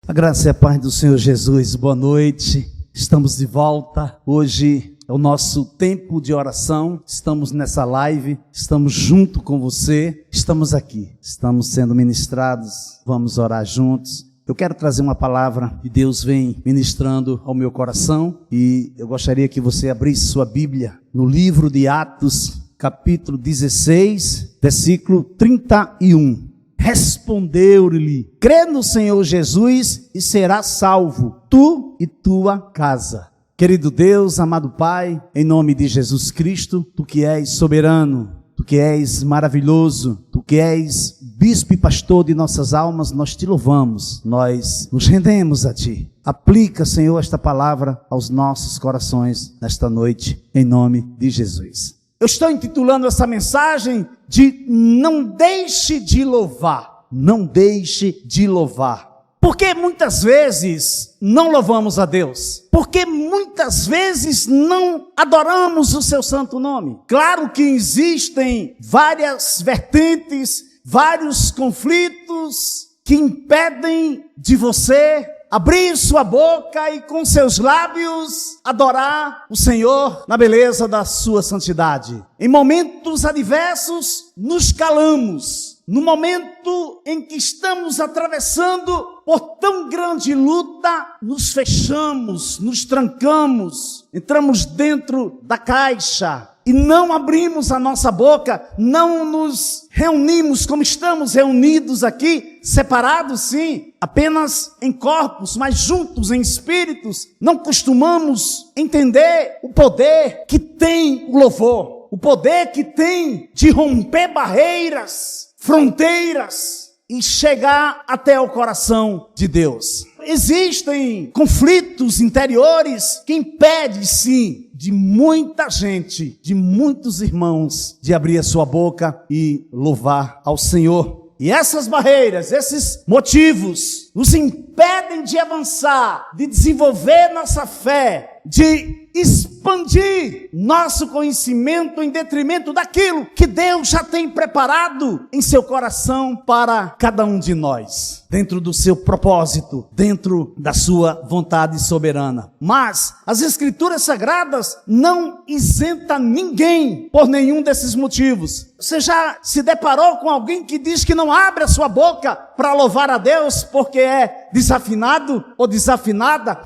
A graça e a paz do Senhor Jesus, boa noite, estamos de volta, hoje é o nosso tempo de oração, estamos nessa live, estamos junto com você, estamos aqui, estamos sendo ministrados, vamos orar juntos. Eu quero trazer uma palavra que Deus vem ministrando ao meu coração e eu gostaria que você abrisse sua Bíblia no livro de Atos, capítulo 16, versículo 31. Respondeu-lhe: crê no Senhor Jesus e serás salvo, tu e tua casa. Querido Deus, amado Pai, em nome de Jesus Cristo, tu que és soberano, tu que és maravilhoso, tu que és bispo e pastor de nossas almas, nós te louvamos, nós nos rendemos a ti. Aplica, Senhor, esta palavra aos nossos corações nesta noite, em nome de Jesus. Eu estou intitulando essa mensagem de não deixe de louvar, não deixe de louvar. Porque muitas vezes não louvamos a Deus? Porque muitas vezes não adoramos o seu santo nome? Claro que existem várias vertentes, vários conflitos que impedem de você abrir sua boca e com seus lábios adorar o Senhor na beleza da sua santidade. Em momentos adversos, nos calamos. No momento em que estamos atravessando por tão grande luta, nos fechamos, nos trancamos, entramos dentro da caixa e não abrimos a nossa boca, não nos reunimos como estamos reunidos aqui, separados sim, apenas em corpos, mas juntos em espíritos. Não costumamos entender o poder que tem o louvor, o poder que tem de romper barreiras, fronteiras e chegar até o coração de Deus. Existem conflitos interiores que impedem, sim, de muita gente, de muitos irmãos, de abrir a sua boca e louvar ao Senhor. E essas barreiras, esses motivos, nos impedem de avançar, de desenvolver nossa fé, de expandir nosso conhecimento em detrimento daquilo que Deus já tem preparado em seu coração para cada um de nós, dentro do seu propósito, dentro da sua vontade soberana. Mas as Escrituras Sagradas não isentam ninguém por nenhum desses motivos. Você já se deparou com alguém que diz que não abre a sua boca para louvar a Deus porque é desafinado ou desafinada?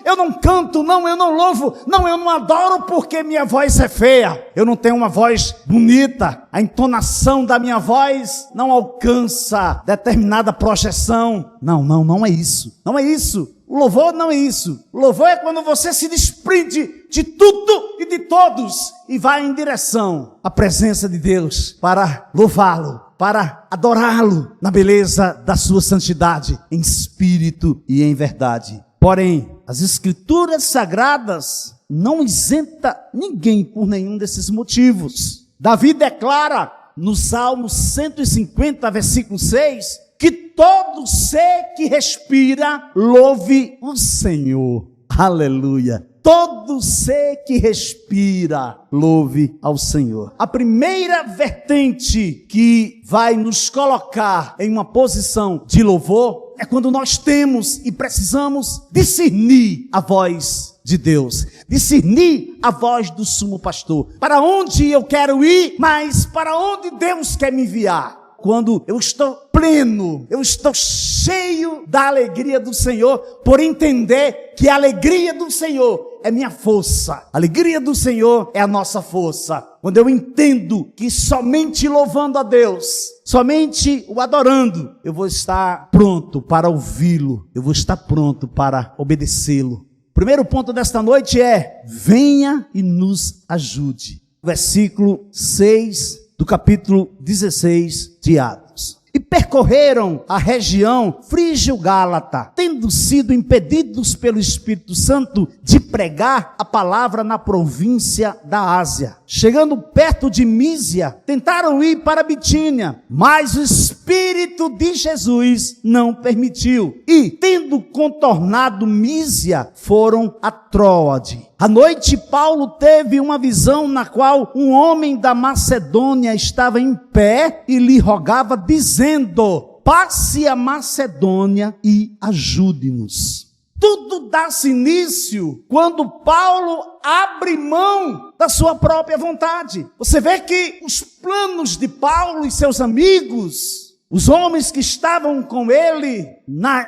Eu não canto, eu não louvo, eu não adoro porque minha voz é feia, eu não tenho uma voz bonita, a entonação da minha voz não alcança determinada projeção. Não é isso, não é isso. O louvor não é isso. O louvor é quando você se desprende de tudo e de todos e vai em direção à presença de Deus para louvá-lo, para adorá-lo na beleza da sua santidade, em espírito e em verdade. Porém, as Escrituras Sagradas não isentam ninguém por nenhum desses motivos. Davi declara no Salmo 150, versículo 6, que todo ser que respira louve o Senhor. Aleluia. Todo ser que respira louve ao Senhor. A primeira vertente que vai nos colocar em uma posição de louvor é quando nós temos e precisamos discernir a voz de Deus, discernir a voz do sumo pastor. Para onde eu quero ir, mas para onde Deus quer me enviar? Quando eu estou pleno, eu estou cheio da alegria do Senhor, por entender que a alegria do Senhor é minha força. A alegria do Senhor é a nossa força. Quando eu entendo que somente louvando a Deus, somente o adorando, eu vou estar pronto para ouvi-lo, eu vou estar pronto para obedecê-lo. O primeiro ponto desta noite é: venha e nos ajude. Versículo 6 do capítulo 16 de Atos. E percorreram a região frígio-gálata, tendo sido impedidos pelo Espírito Santo de pregar a palavra na província da Ásia. Chegando perto de Mísia, tentaram ir para Bitínia, mas o Espírito de Jesus não permitiu. E, tendo contornado Mísia, foram a Tróade. À noite, Paulo teve uma visão na qual um homem da Macedônia estava em pé e lhe rogava, dizendo: passe a Macedônia e ajude-nos. Tudo dá-se início quando Paulo abre mão da sua própria vontade. Você vê que os planos de Paulo e seus amigos, os homens que estavam com ele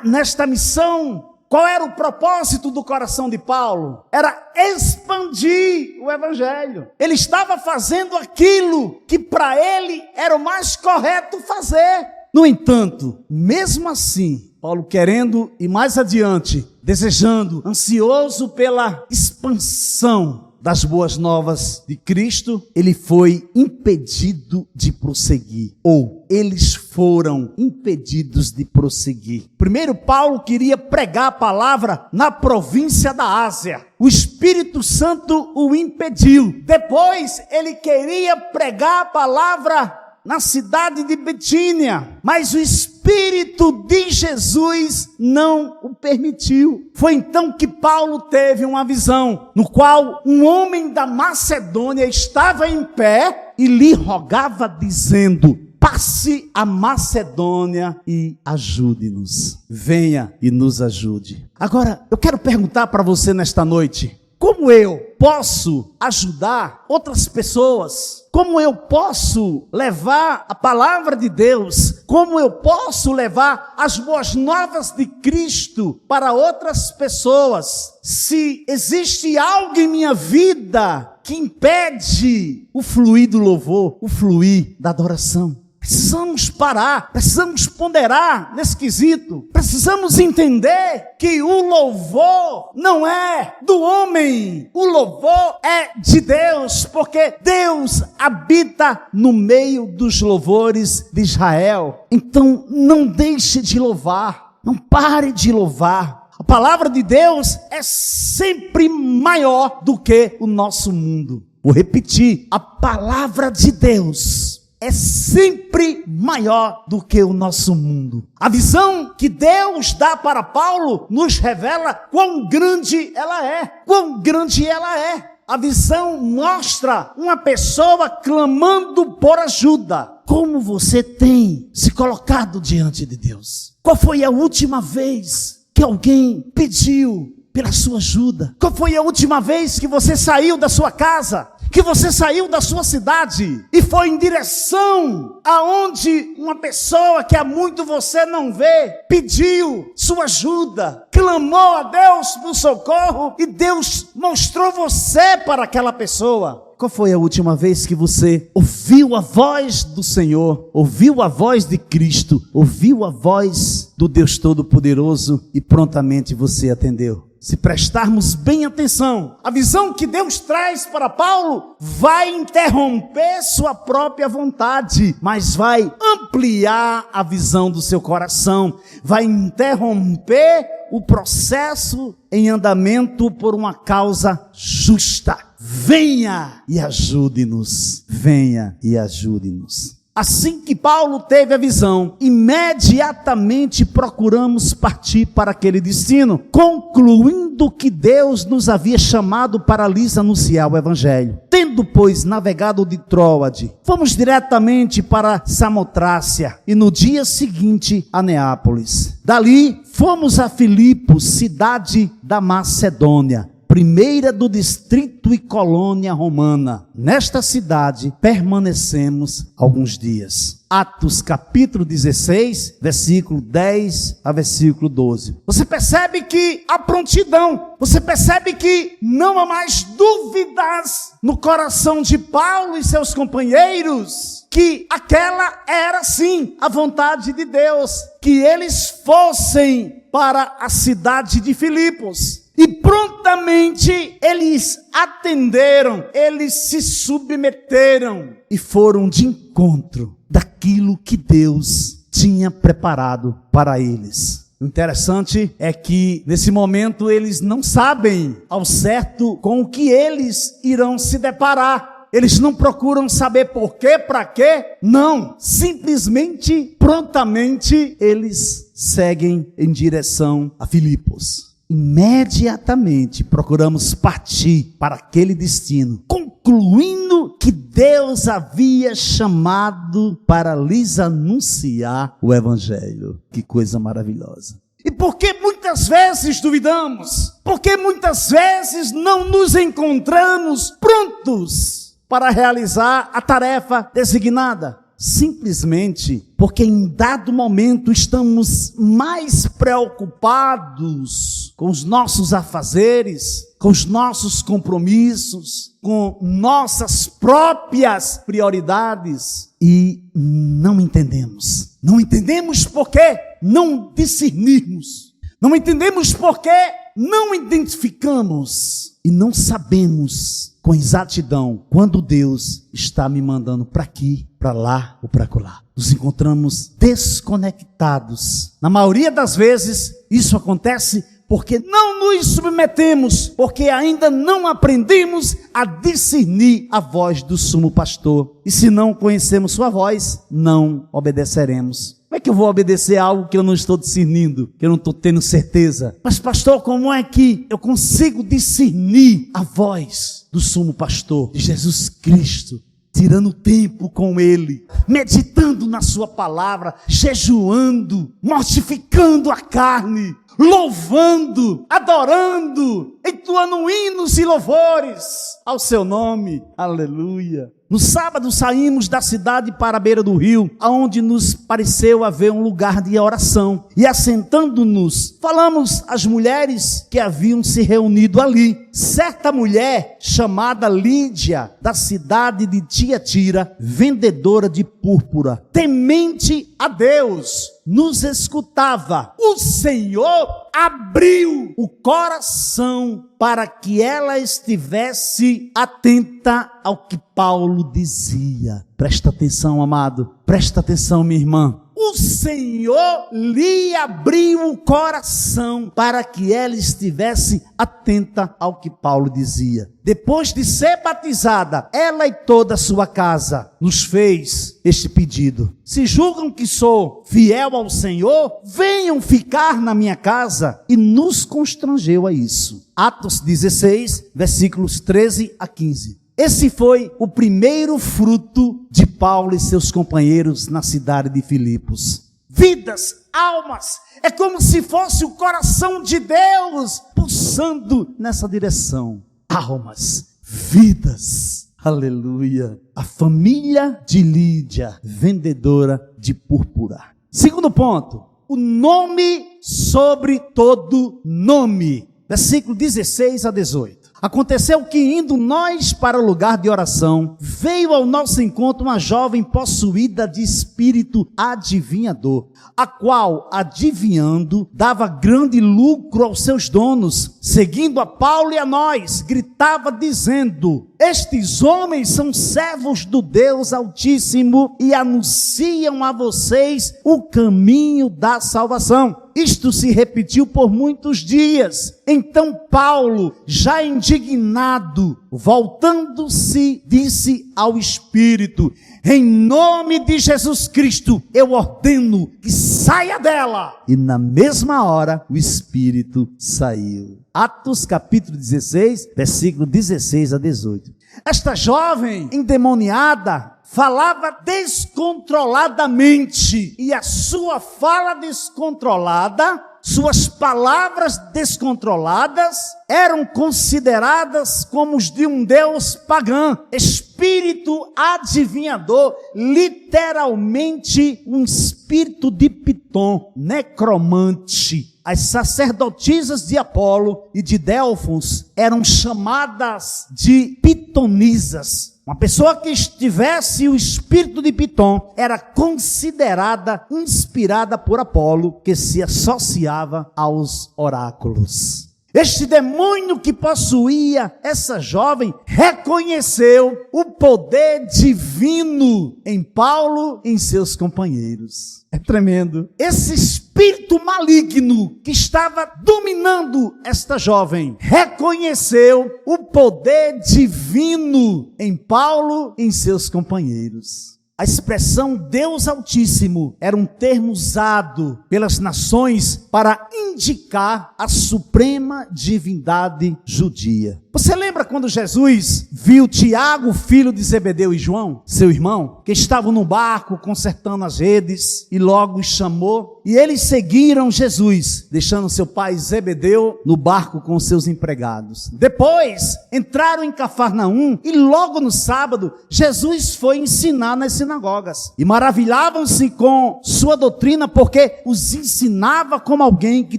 nesta missão, qual era o propósito do coração de Paulo? Era expandir o evangelho. Ele estava fazendo aquilo que para ele era o mais correto fazer. No entanto, mesmo assim, Paulo querendo ir mais adiante, desejando, ansioso pela expansão das boas novas de Cristo, ele foi impedido de prosseguir, ou eles foram impedidos de prosseguir. Primeiro, Paulo queria pregar a palavra na província da Ásia. O Espírito Santo o impediu. Depois, ele queria pregar a palavra na cidade de Betínia, mas o Espírito de Jesus não o permitiu. Foi então que Paulo teve uma visão, no qual um homem da Macedônia estava em pé e lhe rogava dizendo: passe a Macedônia e ajude-nos. Venha e nos ajude. Agora, eu quero perguntar para você nesta noite: como eu posso ajudar outras pessoas? Como eu posso levar a palavra de Deus? Como eu posso levar as boas novas de Cristo para outras pessoas? Se existe algo em minha vida que impede o fluir do louvor, o fluir da adoração, precisamos parar, precisamos ponderar nesse quesito, precisamos entender que o louvor não é do homem, o louvor é de Deus, porque Deus habita no meio dos louvores de Israel. Então não deixe de louvar, não pare de louvar. A palavra de Deus é sempre maior do que o nosso mundo. Vou repetir, a palavra de Deus é sempre maior do que o nosso mundo. A visão que Deus dá para Paulo nos revela quão grande ela é. Quão grande ela é. A visão mostra uma pessoa clamando por ajuda. Como você tem se colocado diante de Deus? Qual foi a última vez que alguém pediu pela sua ajuda? Qual foi a última vez que você saiu da sua casa, que você saiu da sua cidade e foi em direção aonde uma pessoa que há muito você não vê, pediu sua ajuda, clamou a Deus por socorro e Deus mostrou você para aquela pessoa? Qual foi a última vez que você ouviu a voz do Senhor, ouviu a voz de Cristo, ouviu a voz do Deus Todo-Poderoso e prontamente você atendeu? Se prestarmos bem atenção, a visão que Deus traz para Paulo vai interromper sua própria vontade, mas vai ampliar a visão do seu coração, vai interromper o processo em andamento por uma causa justa. Venha e ajude-nos, venha e ajude-nos. Assim que Paulo teve a visão, imediatamente procuramos partir para aquele destino, concluindo que Deus nos havia chamado para lhes anunciar o Evangelho. Tendo, pois, navegado de Troade, fomos diretamente para Samotrácia e no dia seguinte a Neápolis. Dali fomos a Filipos, cidade da Macedônia, primeira do distrito e colônia romana. Nesta cidade permanecemos alguns dias. Atos capítulo 16, versículo 10 a versículo 12. Você percebe que há prontidão, você percebe que não há mais dúvidas no coração de Paulo e seus companheiros, que aquela era sim a vontade de Deus, que eles fossem para a cidade de Filipos. E prontamente eles atenderam, eles se submeteram e foram de encontro daquilo que Deus tinha preparado para eles. O interessante é que nesse momento eles não sabem ao certo com o que eles irão se deparar. Eles não procuram saber por quê, para quê. Não, simplesmente, prontamente eles seguem em direção a Filipos. Imediatamente procuramos partir para aquele destino, concluindo que Deus havia chamado para lhes anunciar o Evangelho. Que coisa maravilhosa. E por que muitas vezes duvidamos? Por que muitas vezes não nos encontramos prontos para realizar a tarefa designada? Simplesmente porque em dado momento estamos mais preocupados com os nossos afazeres, com os nossos compromissos, com nossas próprias prioridades e não entendemos. Não entendemos porque não discernimos. Não entendemos porque não identificamos e não sabemos com exatidão quando Deus está me mandando para aqui, para lá ou para acolá. Nos encontramos desconectados. Na maioria das vezes, isso acontece porque não nos submetemos, porque ainda não aprendemos a discernir a voz do sumo pastor. E se não conhecemos sua voz, não obedeceremos. Como é que eu vou obedecer a algo que eu não estou discernindo, que eu não estou tendo certeza? Mas pastor, como é que eu consigo discernir a voz do sumo pastor, de Jesus Cristo? Tirando tempo com Ele, meditando na sua palavra, jejuando, mortificando a carne, louvando, adorando, entoando hinos e louvores ao seu nome. Aleluia. No sábado saímos da cidade para a beira do rio, aonde nos pareceu haver um lugar de oração. E assentando-nos, falamos às mulheres que haviam se reunido ali. Certa mulher chamada Lídia, da cidade de Tiatira, vendedora de púrpura, temente a Deus, nos escutava. O Senhor abriu o coração para que ela estivesse atenta ao que Paulo dizia. Presta atenção, amado. Presta atenção, minha irmã. O Senhor lhe abriu o coração para que ela estivesse atenta ao que Paulo dizia. Depois de ser batizada, ela e toda a sua casa nos fez este pedido: se julgam que sou fiel ao Senhor, venham ficar na minha casa. E nos constrangeu a isso. Atos 16, versículos 13 a 15. Esse foi o primeiro fruto de Paulo e seus companheiros na cidade de Filipos. Vidas, almas, é como se fosse o coração de Deus pulsando nessa direção. Almas, vidas, aleluia. A família de Lídia, vendedora de púrpura. Segundo ponto, o nome sobre todo nome. Versículo 16 a 18. Aconteceu que, indo nós para o lugar de oração, veio ao nosso encontro uma jovem possuída de espírito adivinhador, a qual, adivinhando, dava grande lucro aos seus donos. Seguindo a Paulo e a nós, gritava dizendo: estes homens são servos do Deus Altíssimo e anunciam a vocês o caminho da salvação. Isto se repetiu por muitos dias. Então Paulo, já indignado, voltando-se, disse ao Espírito: em nome de Jesus Cristo, eu ordeno que saia dela. E na mesma hora, o Espírito saiu. Atos capítulo 16, versículo 16 a 18. Esta jovem endemoniada falava descontroladamente, e a sua fala descontrolada, suas palavras descontroladas, eram consideradas como os de um deus pagão, espírito adivinhador, literalmente um espírito de Pitom, necromante. As sacerdotisas de Apolo e de Delfos eram chamadas de pitonisas. Uma pessoa que estivesse o espírito de Pitom era considerada inspirada por Apolo, que se associava aos oráculos. Este demônio que possuía essa jovem reconheceu o poder divino em Paulo e em seus companheiros. É tremendo. Esse espírito maligno que estava dominando esta jovem reconheceu o poder divino em Paulo e em seus companheiros. A expressão Deus Altíssimo era um termo usado pelas nações para indicar a suprema divindade judia. Você lembra quando Jesus viu Tiago, filho de Zebedeu, e João, seu irmão, que estavam no barco consertando as redes, e logo os chamou, e eles seguiram Jesus, deixando seu pai Zebedeu no barco com seus empregados. Depois entraram em Cafarnaum, e logo no sábado Jesus foi ensinar nas sinagogas, e maravilhavam-se com sua doutrina, porque os ensinava como alguém que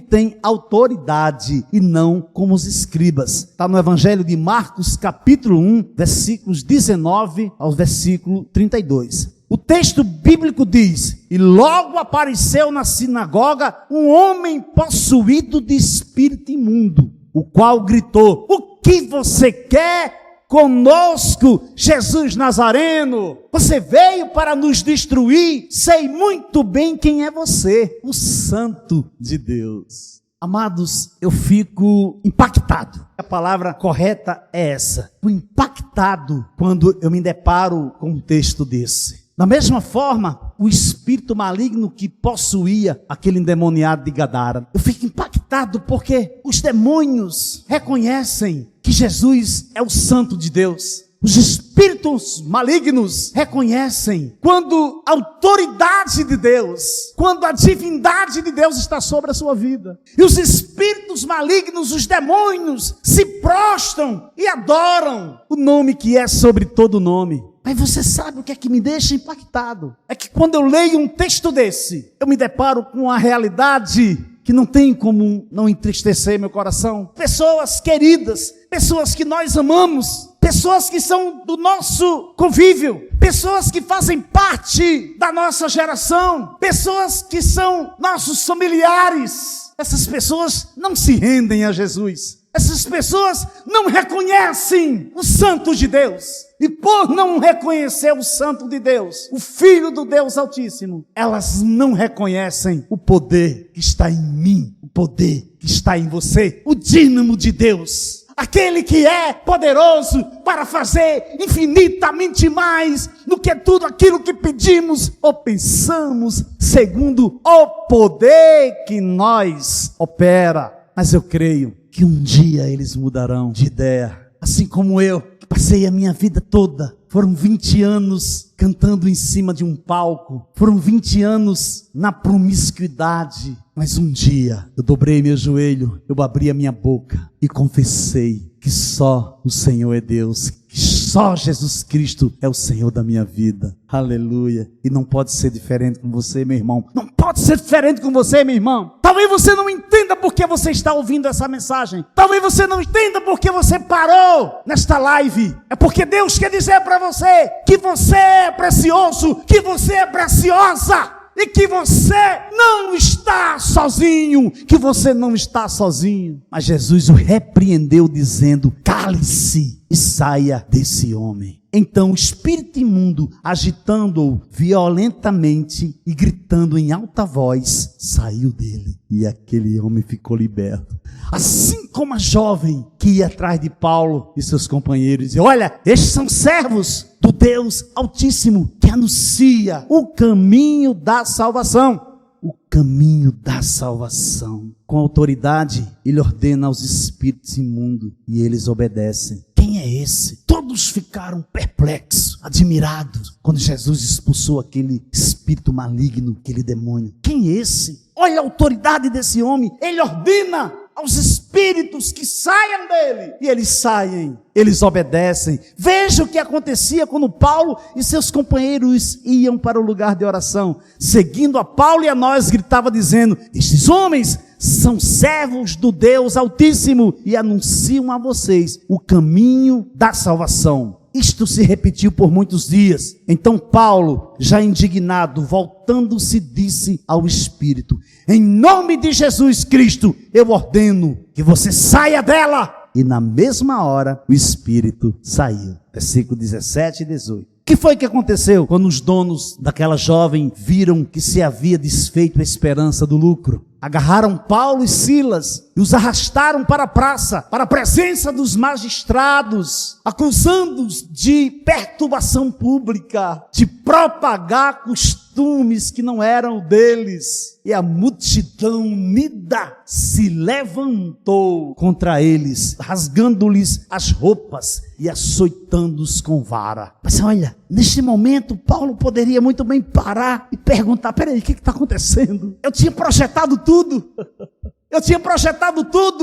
tem autoridade, e não como os escribas. Está no Evangelho de Marcos, capítulo 1, versículos 19 ao versículo 32. O texto bíblico diz: e logo apareceu na sinagoga um homem possuído de espírito imundo, o qual gritou: o que você quer conosco, Jesus Nazareno? Você veio para nos destruir? Sei muito bem quem é você, o Santo de Deus. Amados, eu fico impactado. A palavra correta é essa. Fico impactado quando eu me deparo com um texto desse. Da mesma forma, o espírito maligno que possuía aquele endemoniado de Gadara. Eu fico impactado porque os demônios reconhecem que Jesus é o Santo de Deus. Os espíritos malignos reconhecem quando a autoridade de Deus, quando a divindade de Deus está sobre a sua vida. E os espíritos malignos, os demônios, se prostram e adoram o nome que é sobre todo nome. Mas você sabe o que é que me deixa impactado? É que quando eu leio um texto desse, eu me deparo com a realidade que não tem como não entristecer meu coração. Pessoas queridas, pessoas que nós amamos, pessoas que são do nosso convívio, pessoas que fazem parte da nossa geração, pessoas que são nossos familiares. Essas pessoas não se rendem a Jesus. Essas pessoas não reconhecem o Santo de Deus. E por não reconhecer o Santo de Deus, o Filho do Deus Altíssimo, elas não reconhecem o poder que está em mim, o poder que está em você, o dínamo de Deus. Aquele que é poderoso para fazer infinitamente mais do que tudo aquilo que pedimos ou pensamos, segundo o poder que nós opera. Mas eu creio que um dia eles mudarão de ideia, assim como eu, que passei a minha vida toda. Foram 20 anos cantando em cima de um palco, foram 20 anos na promiscuidade, mas um dia eu dobrei meu joelho, eu abri a minha boca e confessei que só o Senhor é Deus, que só Jesus Cristo é o Senhor da minha vida. Aleluia. E não pode ser diferente com você, meu irmão. Não pode ser diferente com você, meu irmão. Talvez você não entenda por que você está ouvindo essa mensagem. Talvez você não entenda por que você parou nesta live. É porque Deus quer dizer para você que você é precioso, que você é preciosa. E que você não está sozinho, que você não está sozinho. Mas Jesus o repreendeu dizendo: cale-se e saia desse homem. Então o espírito imundo, agitando-o violentamente e gritando em alta voz, saiu dele. E aquele homem ficou liberto. Assim como a jovem que ia atrás de Paulo e seus companheiros, e olha, estes são servos do Deus Altíssimo, que anuncia o caminho da salvação. O caminho da salvação. Com autoridade, ele ordena aos espíritos imundos e eles obedecem. Quem é esse? Todos ficaram perplexos, admirados, quando Jesus expulsou aquele espírito maligno, aquele demônio. Quem é esse? Olha a autoridade desse homem. Ele ordena aos espíritos que saiam dele. E eles saem, eles obedecem. Veja o que acontecia quando Paulo e seus companheiros iam para o lugar de oração. Seguindo a Paulo e a nós, gritava dizendo: estes homens são servos do Deus Altíssimo e anunciam a vocês o caminho da salvação. Isto se repetiu por muitos dias. Então Paulo, já indignado, voltando-se, disse ao Espírito: em nome de Jesus Cristo, eu ordeno que você saia dela. E na mesma hora, o Espírito saiu. Versículo 17 e 18. que foi que aconteceu quando os donos daquela jovem viram que se havia desfeito a esperança do lucro? Agarraram Paulo e Silas e os arrastaram para a praça, para a presença dos magistrados, acusando-os de perturbação pública, de propagar costumes que não eram deles. E a multidão unida se levantou contra eles, rasgando-lhes as roupas e açoitando-os com vara. Mas olha, neste momento Paulo poderia muito bem parar e perguntar: peraí, o que está acontecendo? Eu tinha projetado tudo.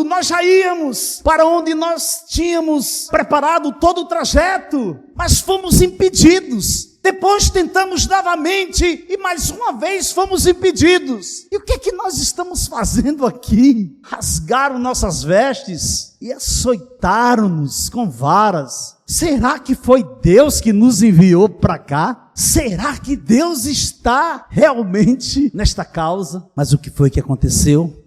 Nós já íamos para onde nós tínhamos preparado todo o trajeto, mas fomos impedidos. Depois tentamos novamente e mais uma vez fomos impedidos. E o que é que nós estamos fazendo aqui? Rasgaram nossas vestes e açoitaram-nos com varas. Será que foi Deus que nos enviou para cá? Será que Deus está realmente nesta causa? Mas o que foi que aconteceu?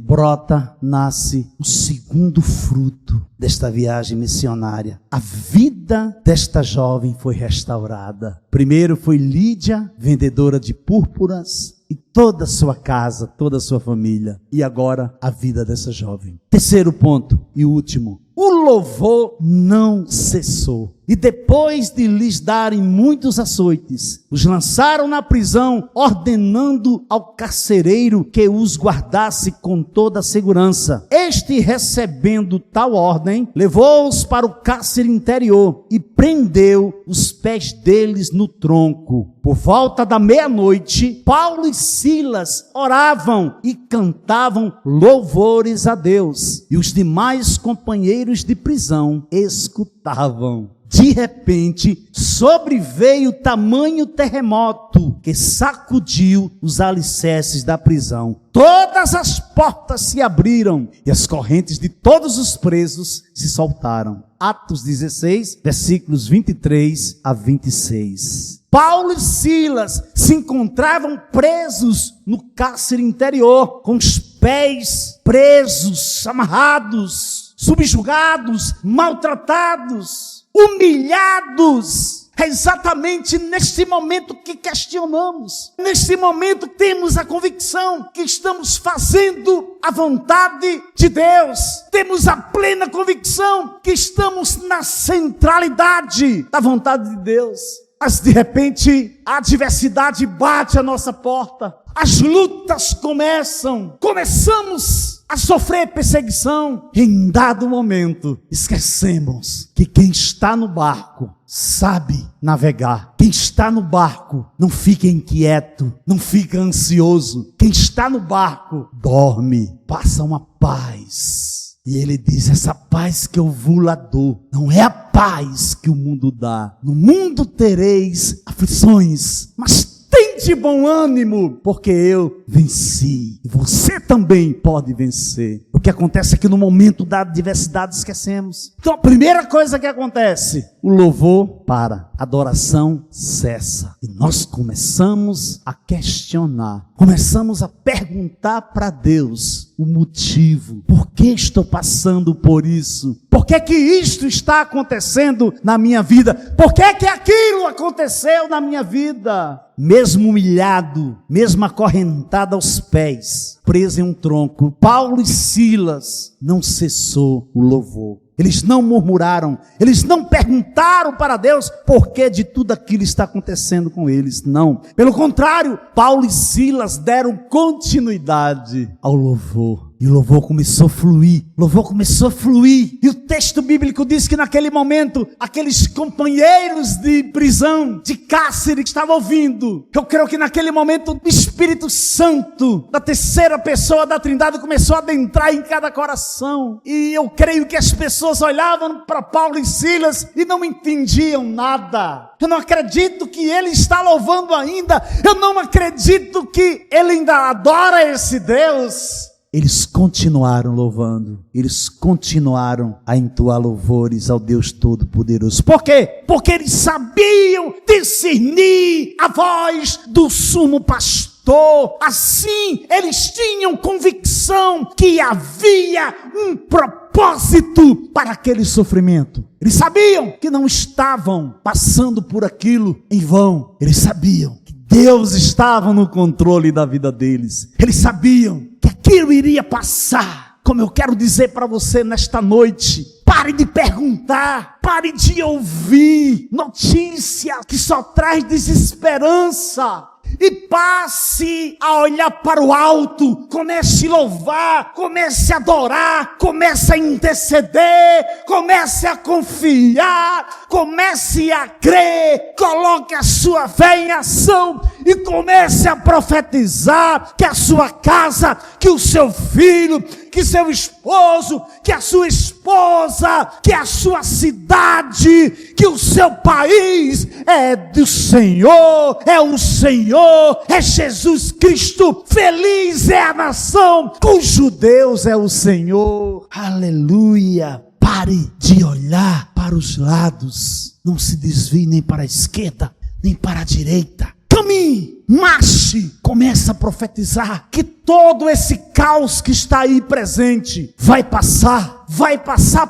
Nasce o segundo fruto desta viagem missionária. A vida desta jovem foi restaurada. Primeiro foi Lídia, vendedora de púrpuras, e toda a sua casa, toda a sua família. E agora a vida dessa jovem. Terceiro ponto e último: o louvor não cessou. E depois de lhes darem muitos açoites, os lançaram na prisão, ordenando ao carcereiro que os guardasse com toda a segurança. Este, recebendo tal ordem, levou-os para o cárcere interior e prendeu os pés deles no tronco. Por volta da meia-noite, Paulo e Silas oravam e cantavam louvores a Deus, e os demais companheiros de prisão escutavam. De repente, sobreveio tamanho terremoto que sacudiu os alicerces da prisão. Todas as portas se abriram e as correntes de todos os presos se soltaram. Atos 16, versículos 23 a 26. Paulo e Silas se encontravam presos no cárcere interior, com os pés presos, amarrados, subjugados, maltratados, humilhados. É exatamente neste momento que questionamos. Neste momento temos a convicção que estamos fazendo a vontade de Deus. Temos a plena convicção que estamos na centralidade da vontade de Deus. Mas de repente a adversidade bate à nossa porta. As lutas começamos a sofrer perseguição. Em dado momento, esquecemos que quem está no barco sabe navegar. Quem está no barco não fica inquieto, não fica ansioso. Quem está no barco dorme, passa uma paz. E ele diz: essa paz que eu vos dou não é a paz que o mundo dá. No mundo tereis aflições, mas tende bom ânimo, porque eu venci. E você também pode vencer. O que acontece é que no momento da adversidade esquecemos. Então a primeira coisa que acontece: o louvor para, a adoração cessa. E nós começamos a questionar, começamos a perguntar para Deus o motivo. Por que estou passando por isso? Por que que isto está acontecendo na minha vida? Por que que aquilo aconteceu na minha vida? Mesmo humilhado, mesmo acorrentado aos pés, preso em um tronco, Paulo e Silas, não cessou o louvor. Eles não murmuraram, eles não perguntaram para Deus por que de tudo aquilo está acontecendo com eles. Não, pelo contrário, Paulo e Silas deram continuidade ao louvor. E o louvor começou a fluir, E o texto bíblico diz que naquele momento, aqueles companheiros de prisão, de cárcere que estavam ouvindo, eu creio que naquele momento o Espírito Santo, da terceira pessoa da Trindade, começou a adentrar em cada coração. E eu creio que as pessoas olhavam para Paulo e Silas e não entendiam nada. Eu não acredito que ele está louvando ainda. Eu não acredito que ele ainda adora esse Deus. Eles continuaram louvando, eles continuaram a entoar louvores ao Deus Todo-Poderoso. Por quê? Porque eles sabiam discernir a voz do sumo pastor. pastor. Assim, eles tinham convicção que havia um propósito para aquele sofrimento. Eles sabiam que não estavam passando por aquilo em vão. Eles sabiam que Deus estava no controle da vida deles. Eles sabiam que aquilo iria passar. Como eu quero dizer para você nesta noite, pare de perguntar, pare de ouvir notícia que só traz desesperança. E passe a olhar para o alto, comece a louvar, comece a adorar, comece a interceder, comece a confiar, comece a crer, coloque a sua fé em ação e comece a profetizar que a sua casa, que o seu filho, que seu esposo, que a sua esposa, que a sua cidade, que o seu país é do Senhor, é o Senhor, é Jesus Cristo. Feliz é a nação cujo Deus é o Senhor. Aleluia. Pare de olhar para os lados, não se desvie nem para a esquerda, nem para a direita. Caminhe, marche, comece a profetizar que todo esse caos que está aí presente vai passar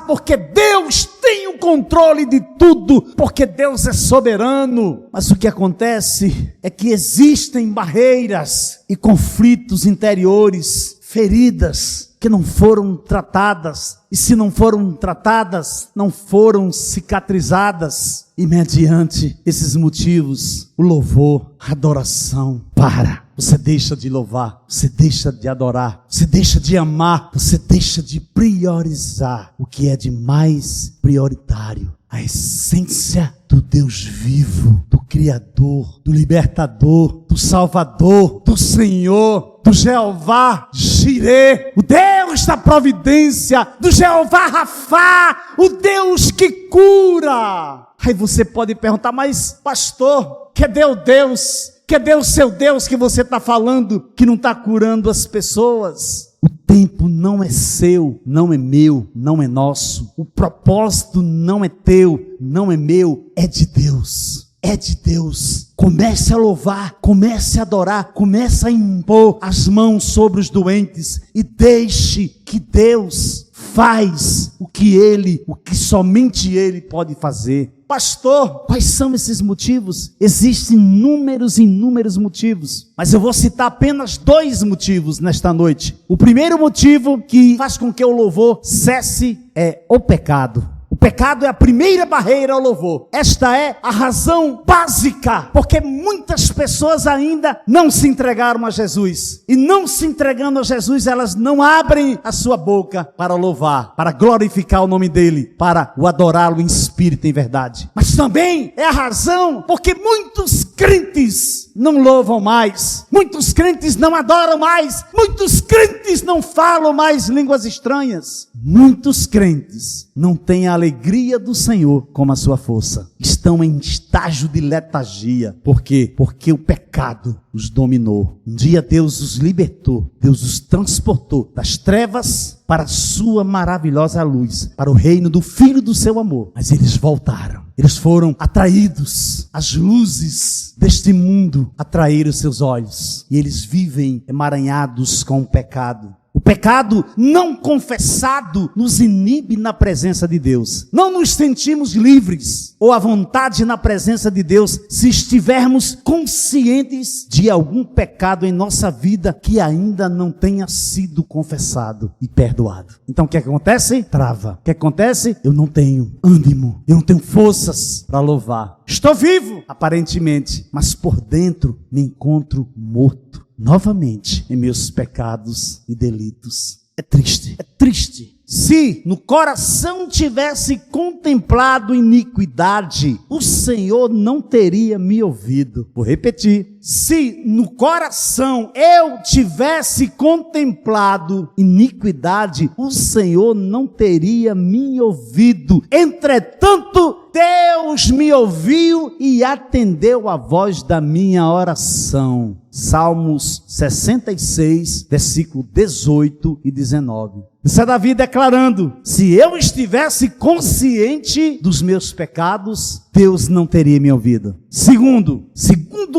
porque Deus tem o controle de tudo, porque Deus é soberano. Mas o que acontece é que existem barreiras e conflitos interiores, feridas que não foram tratadas, e se não foram tratadas, não foram cicatrizadas. E mediante esses motivos, o louvor, a adoração para. Você deixa de louvar, você deixa de adorar, você deixa de amar, você deixa de priorizar o que é de mais prioritário. A essência do Deus vivo, do Criador, do Libertador, do Salvador, do Senhor, do Jeová Jireh, o Deus da providência, do Jeová Rafá, o Deus que cura. Aí você pode perguntar, mas pastor, cadê o Deus? Cadê o seu Deus que você está falando que não está curando as pessoas? O tempo não é seu, não é meu, não é nosso. O propósito não é teu, não é meu, é de Deus. É de Deus. Comece a louvar, comece a adorar, comece a impor as mãos sobre os doentes e deixe que Deus faz o que somente Ele pode fazer. Pastor, quais são esses motivos? Existem inúmeros motivos, mas eu vou citar apenas 2 motivos nesta noite. O primeiro motivo que faz com que o louvor cesse é o pecado. O pecado é a primeira barreira ao louvor. Esta é a razão básica, porque muitas pessoas ainda não se entregaram a Jesus. E não se entregando a Jesus, elas não abrem a sua boca para louvar, para glorificar o nome dele, para o adorá-lo em espírito e em verdade. Mas também é a razão porque muitos crentes não louvam mais, muitos crentes não adoram mais, muitos crentes não falam mais línguas estranhas. Muitos crentes não têm a alegria do Senhor como a sua força. Estão em estágio de letargia. Por quê? Porque o pecado os dominou. Um dia Deus os libertou, Deus os transportou das trevas para a sua maravilhosa luz, para o reino do Filho do seu amor. Mas eles voltaram. Eles foram atraídos. As luzes deste mundo atraíram seus olhos. E eles vivem emaranhados com o pecado. O pecado não confessado nos inibe na presença de Deus. Não nos sentimos livres ou à vontade na presença de Deus se estivermos conscientes de algum pecado em nossa vida que ainda não tenha sido confessado e perdoado. Então o que acontece? Trava. O que acontece? Eu não tenho ânimo, eu não tenho forças para louvar. Estou vivo, aparentemente, mas por dentro me encontro morto. Novamente em meus pecados e delitos. É triste, é triste. Se no coração tivesse contemplado iniquidade, o Senhor não teria me ouvido. Vou repetir. Se no coração eu tivesse contemplado iniquidade, o Senhor não teria me ouvido. Entretanto, Deus me ouviu e atendeu a voz da minha oração. Salmos 66, versículo 18 e 19. Isso é Davi declarando: se eu estivesse consciente dos meus pecados, Deus não teria me ouvido. Segundo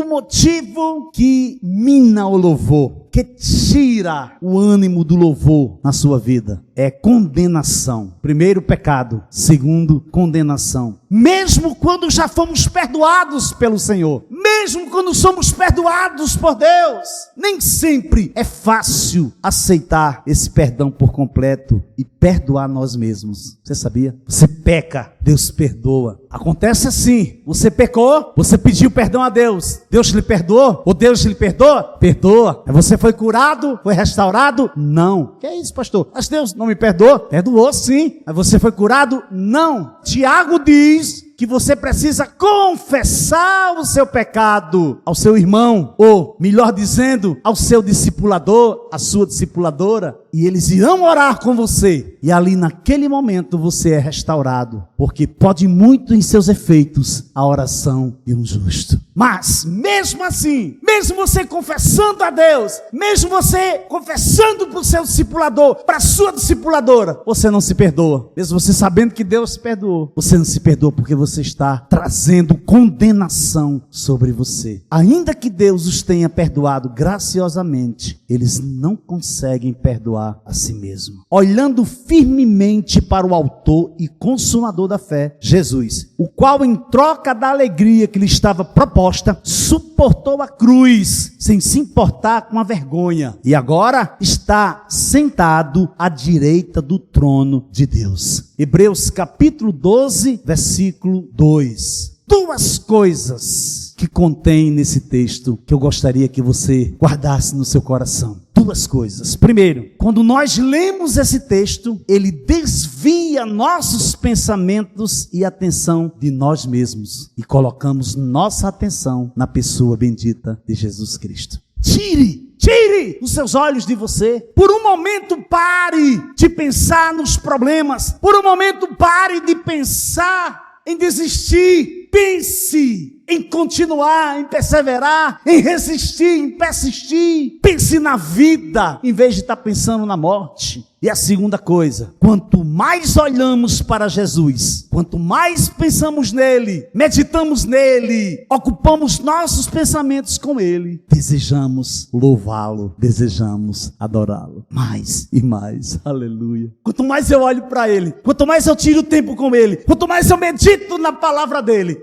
motivo que mina o louvor, que tira o ânimo do louvor na sua vida, é condenação. Primeiro, pecado. Segundo, condenação. Mesmo quando já fomos perdoados pelo Senhor, mesmo quando somos perdoados por Deus, nem sempre é fácil aceitar esse perdão por completo e perdoar nós mesmos. Você sabia? Você peca, Deus perdoa. Acontece assim: você pecou, você pediu perdão a Deus, Deus lhe perdoou? Ou Deus lhe perdoa? Perdoa. Você foi curado? Foi restaurado? Não. Que é isso, pastor? Mas Deus não me perdoou? Perdoou sim. Mas você foi curado? Não. Tiago diz que você precisa confessar o seu pecado ao seu irmão, ou melhor dizendo, ao seu discipulador, à sua discipuladora, e eles irão orar com você, e ali naquele momento você é restaurado, porque pode muito em seus efeitos a oração de um justo. Mas mesmo assim, mesmo você confessando a Deus, mesmo você confessando para o seu discipulador, para a sua discipuladora, você não se perdoa. Mesmo você sabendo que Deus se perdoou, você não se perdoa porque você está trazendo condenação sobre você. Ainda que Deus os tenha perdoado graciosamente, eles não conseguem perdoar a si mesmo. Olhando firmemente para o autor e consumador da fé, Jesus, o qual em troca da alegria que lhe estava proposta, suportou a cruz, sem se importar com a vergonha, e agora está sentado à direita do trono de Deus. Hebreus capítulo 12, versículo 2. Duas coisas que contém nesse texto que eu gostaria que você guardasse no seu coração. Duas coisas. Primeiro, quando nós lemos esse texto, ele desvia nossos pensamentos e atenção de nós mesmos e colocamos nossa atenção na pessoa bendita de Jesus Cristo. Tire os seus olhos de você. Por um momento pare de pensar nos problemas. Por um momento pare de pensar em desistir. Pense em continuar, em perseverar, em resistir, em persistir. Pense na vida, em vez de estar pensando na morte. E a segunda coisa, quanto mais olhamos para Jesus, quanto mais pensamos nele, meditamos nele, ocupamos nossos pensamentos com ele, desejamos louvá-lo, desejamos adorá-lo, mais e mais, aleluia. Quanto mais eu olho para ele, quanto mais eu tiro tempo com ele, quanto mais eu medito na palavra dele,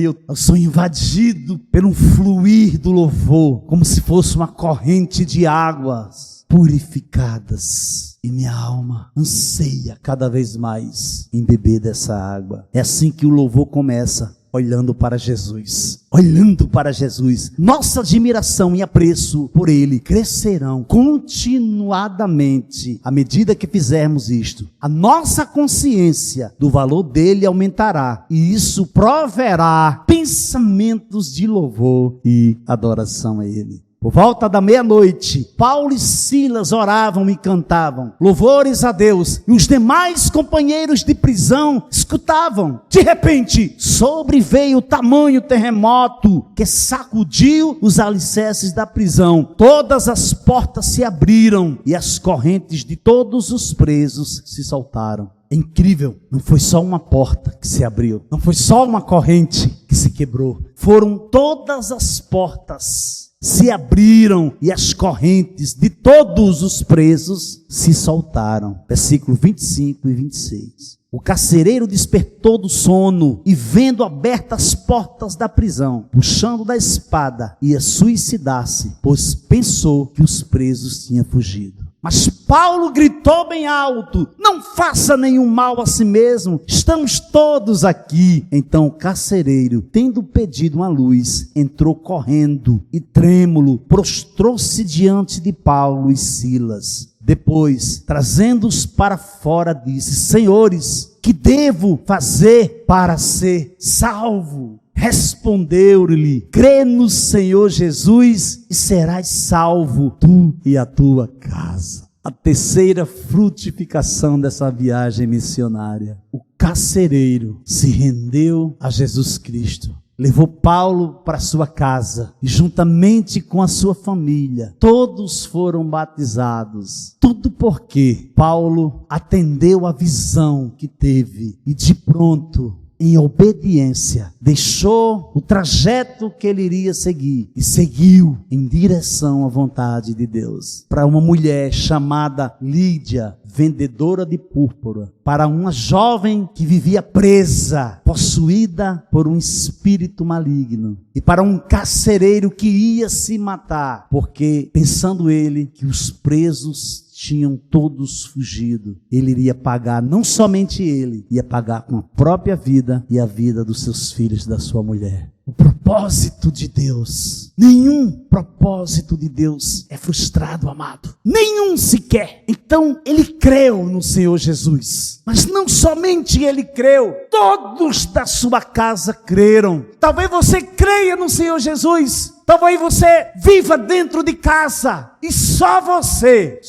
eu sou invadido pelo fluir do louvor, como se fosse uma corrente de águas purificadas, e minha alma anseia cada vez mais em beber dessa água. É assim que o louvor começa, olhando para Jesus. Olhando para Jesus, nossa admiração e apreço por ele crescerão continuadamente à medida que fizermos isto. A nossa consciência do valor dele aumentará, e isso proverá pensamentos de louvor e adoração a ele. Por volta da meia-noite, Paulo e Silas oravam e cantavam louvores a Deus, e os demais companheiros de prisão escutavam. De repente, sobreveio tamanho terremoto que sacudiu os alicerces da prisão. Todas as portas se abriram e as correntes de todos os presos se soltaram. É incrível, não foi só uma porta que se abriu, não foi só uma corrente que se quebrou, foram todas as portas se abriram e as correntes de todos os presos se soltaram. Versículo 25 e 26. O carcereiro despertou do sono e, vendo abertas as portas da prisão, puxando da espada, ia suicidar-se, pois pensou que os presos tinham fugido. Mas Paulo gritou bem alto: não faça nenhum mal a si mesmo, estamos todos aqui. Então o carcereiro, tendo pedido uma luz, entrou correndo e trêmulo, prostrou-se diante de Paulo e Silas. Depois, trazendo-os para fora, disse: senhores, que devo fazer para ser salvo? Respondeu-lhe: crê no Senhor Jesus e serás salvo, tu e a tua casa. A terceira frutificação dessa viagem missionária. O carcereiro se rendeu a Jesus Cristo levou Paulo para sua casa e juntamente com a sua família, todos foram batizados. Tudo porque Paulo atendeu a visão que teve e de pronto, em obediência, deixou o trajeto que ele iria seguir e seguiu em direção à vontade de Deus. Para uma mulher chamada Lídia, vendedora de púrpura, para uma jovem que vivia presa, possuída por um espírito maligno, e para um carcereiro que ia se matar, porque pensando ele que os presos tinham todos fugido, ele iria pagar, não somente ele, ia pagar com a própria vida e a vida dos seus filhos e da sua mulher. O propósito de Deus, nenhum propósito de Deus é frustrado, amado. Nenhum sequer. Então ele creu no Senhor Jesus. Mas não somente ele creu, todos da sua casa creram. Talvez você creia no Senhor Jesus. Talvez você viva dentro de casa e só você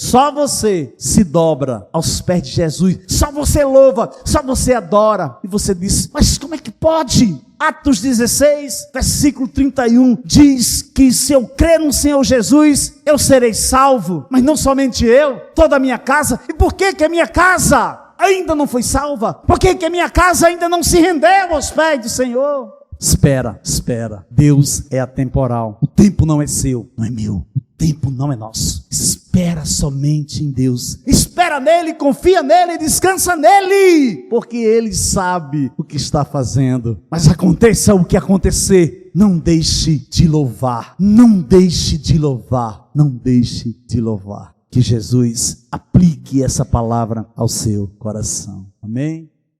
se dobra aos pés de Jesus. Só você louva, só você adora. E você diz, mas como é que pode? Atos 16, versículo 31, diz que se eu crer no Senhor Jesus, eu serei salvo. Mas não somente eu, toda a minha casa. E por que a minha casa ainda não foi salva? Por que a minha casa ainda não se rendeu aos pés do Senhor? Espera. Deus é atemporal. O tempo não é seu, não é meu. O tempo não é nosso. Espera somente em Deus. Espera nele, confia nele, descansa nele. Porque ele sabe o que está fazendo. Mas aconteça o que acontecer, não deixe de louvar. Não deixe de louvar. Não deixe de louvar. Que Jesus aplique essa palavra ao seu coração. Amém?